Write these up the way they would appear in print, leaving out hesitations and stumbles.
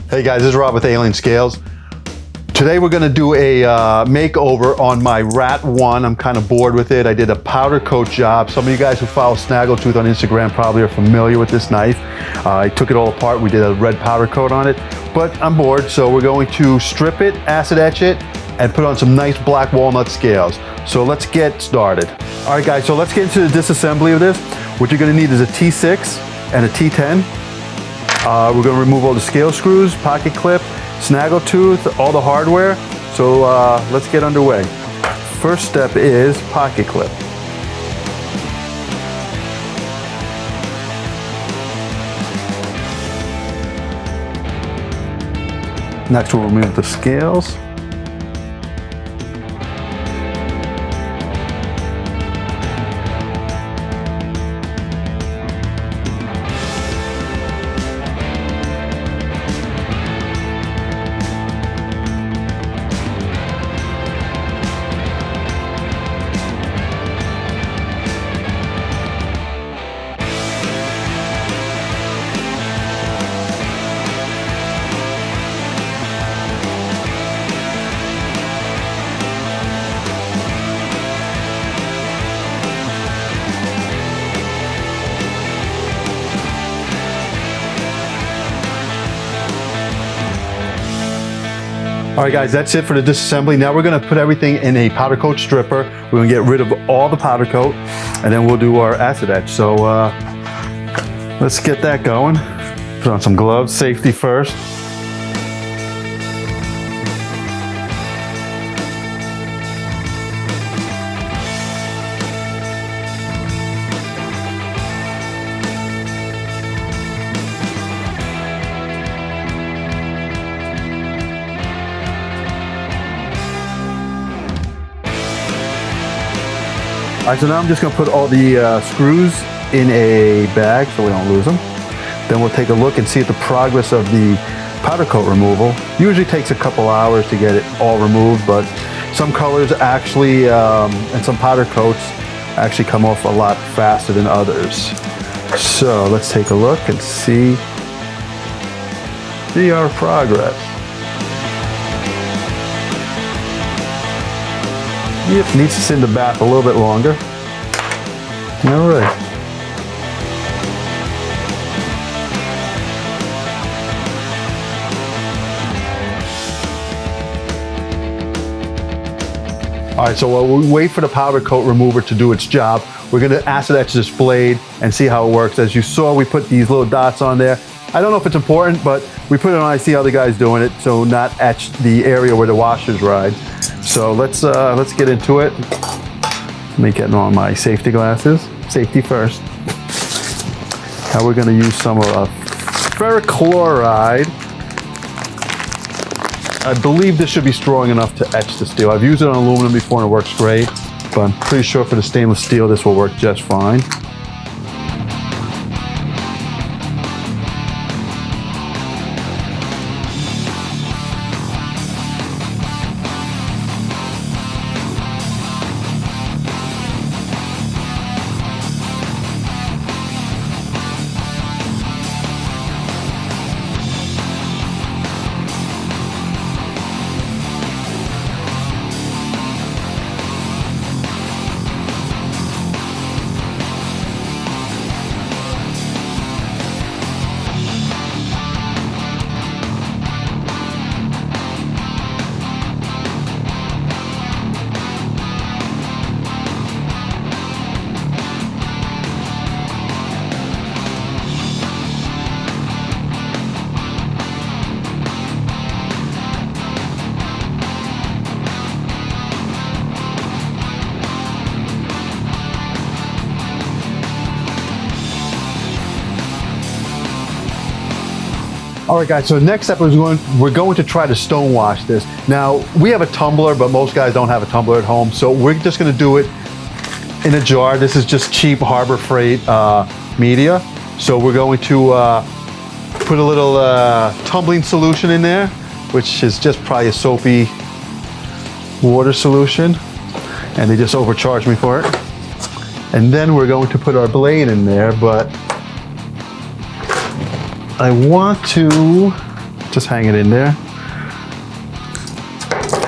Hey guys, this is Rob with Alien Scales. Today we're going to do a makeover on my Rat 1. I'm kind of bored with it. I did a powder coat job. Some of you guys who follow Snaggletooth on Instagram probably are familiar with this knife. I took it all apart. We did a red powder coat on it, but I'm bored, so we're going to strip it, acid etch it, and put on some nice black walnut scales. So let's get started. All right guys, so let's get into the disassembly of this. What you're going to need is a T6 and a T10. We're going to remove all the scale screws, pocket clip, Snaggletooth, all the hardware. So let's get underway. First step is pocket clip. Next we'll remove the scales. All right guys, that's it for the disassembly. Now we're gonna put everything in a powder coat stripper. We're gonna get rid of all the powder coat and then we'll do our acid etch. So let's get that going. Put on some gloves, safety first. All right, so now I'm just gonna put all the screws in a bag so we don't lose them. Then we'll take a look and see at the progress of the powder coat removal. Usually takes a couple hours to get it all removed, but some colors actually, and some powder coats actually come off a lot faster than others. So let's take a look and see our progress. Yep, needs to sit in the bath a little bit longer. All right. All right, so while we wait for the powder coat remover to do its job, we're gonna acid etch this blade and see how it works. As you saw, we put these little dots on there. I don't know if it's important, but we put it on, I see other guys doing it, so not etch the area where the washers ride. So let's get into it. Let me get on my safety glasses. Safety first. Now we're gonna use some ferric chloride. I believe this should be strong enough to etch the steel. I've used it on aluminum before and it works great, but I'm pretty sure for the stainless steel this will work just fine. All right guys, so the next step is we're going to try to stonewash this. Now, we have a tumbler, but most guys don't have a tumbler at home, so we're just gonna do it in a jar. This is just cheap Harbor Freight media. So we're going to put a little tumbling solution in there, which is just probably a soapy water solution, and they just overcharged me for it. And then we're going to put our blade in there, but I want to Just hang it in there.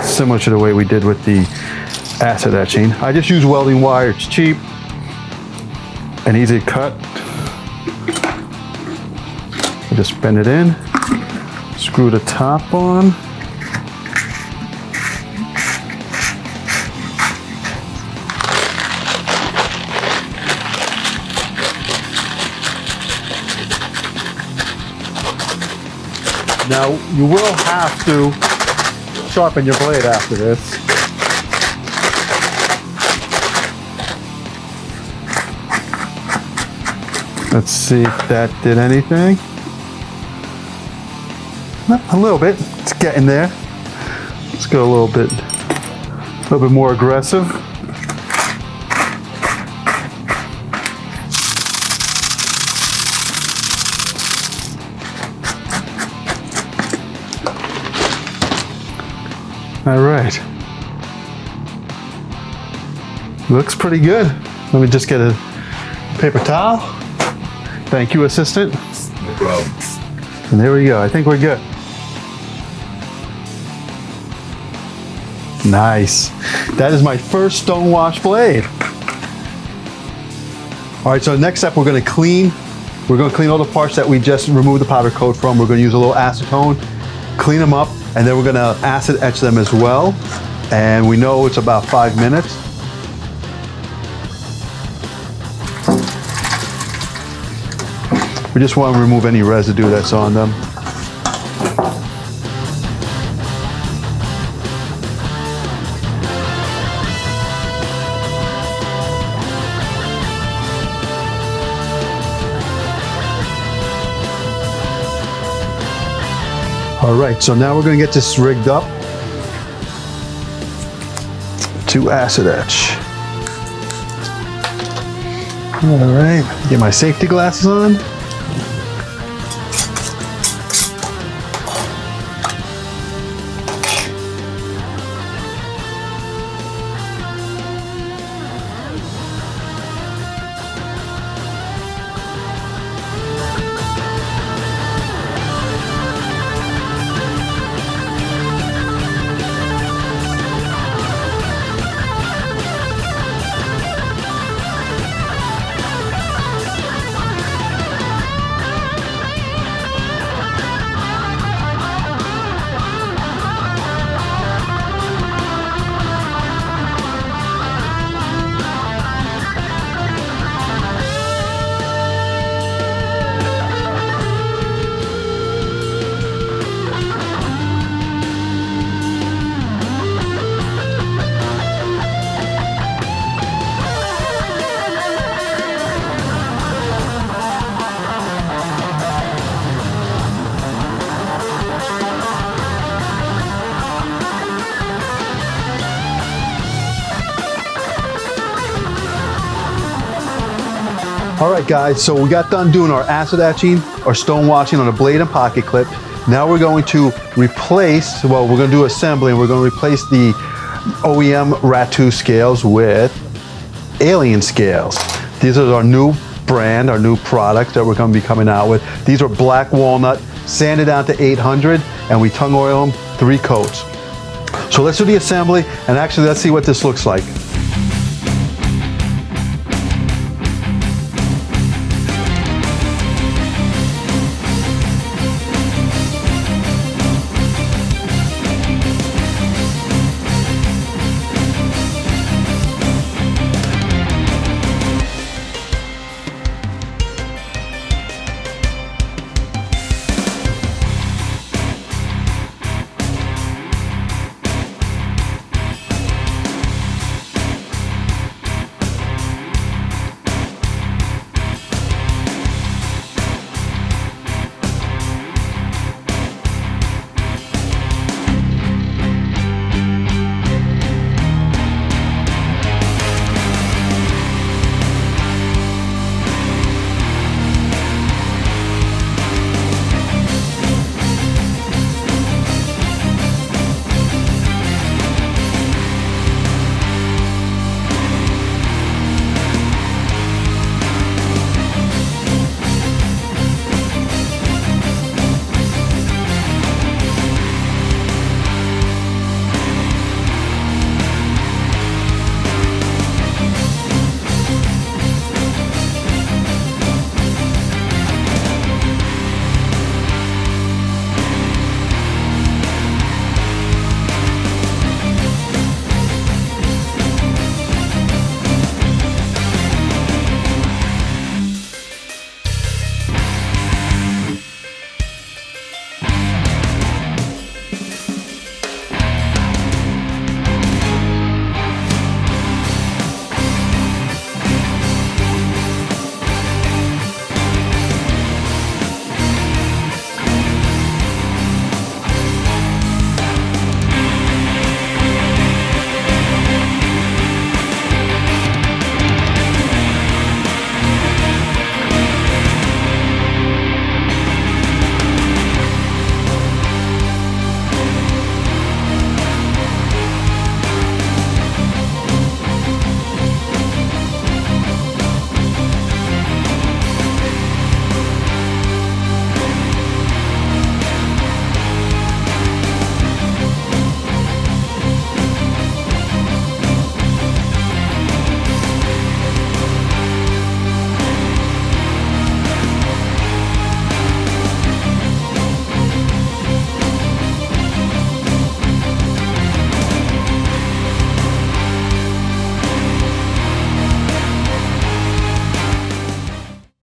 Similar to the way we did with the acid etching. I just use welding wire, it's cheap and easy to cut. I just bend it in, screw the top on. Now, you will have to sharpen your blade after this. Let's see if that did anything. A little bit, it's getting there. Let's go a little bit more aggressive. All right. Looks pretty good. Let me just get a paper towel. Thank you, assistant. No problem. And there we go. I think we're good. Nice. That is my first stonewash blade. All right, so the next step, we're gonna clean. We're gonna clean all the parts that we just removed the powder coat from. We're gonna use a little acetone, clean them up, and then we're gonna acid etch them as well. And we know it's about 5 minutes. We just want to remove any residue that's on them. All right, so now we're going to get this rigged up to acid etch. All right, get my safety glasses on. All right, guys, so we got done doing our acid etching or stone washing on a blade and pocket clip. Now we're going to replace, well, we're going to do assembly, and we're going to replace the OEM Rat 2 scales with Alien scales. These are our new brand, our new product that we're going to be coming out with. These are black walnut, sanded down to 800, and we tung oil them 3 coats. So let's do the assembly, and actually let's see what this looks like.